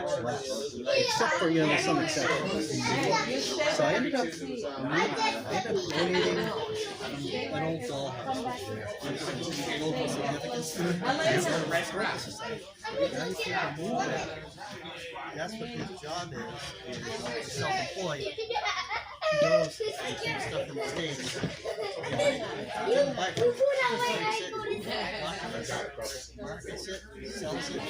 much less, except for some exceptions. So I ended up donating an old dollhouse local significance to the Red Cross Society. Now you can't remove that. That's what his job is self-employed. He goes and takes stuff from the States. Markets it, sells it,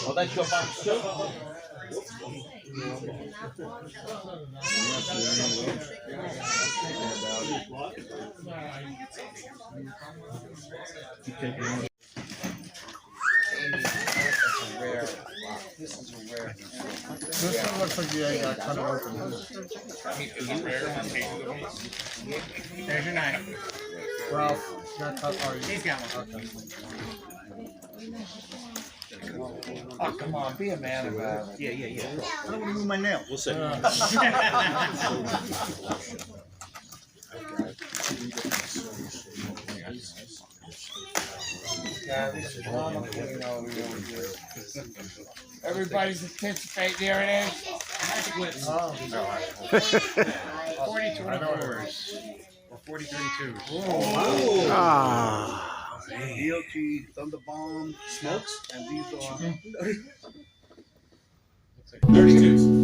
Oh, that's your box too? This is a rare. This one looks like you got cut it open. There's your 9. Ralph, got cut part. He's got one. Okay. Oh, come on, be a man about it. Yeah. I don't want to move my nail. We'll see. Yeah, this is one of everybody's anticipating. There it is. Magic Whips. Oh. 42 and 4s. Or 40-32s. DOT, Thunderbomb, Smokes, and these are 32s.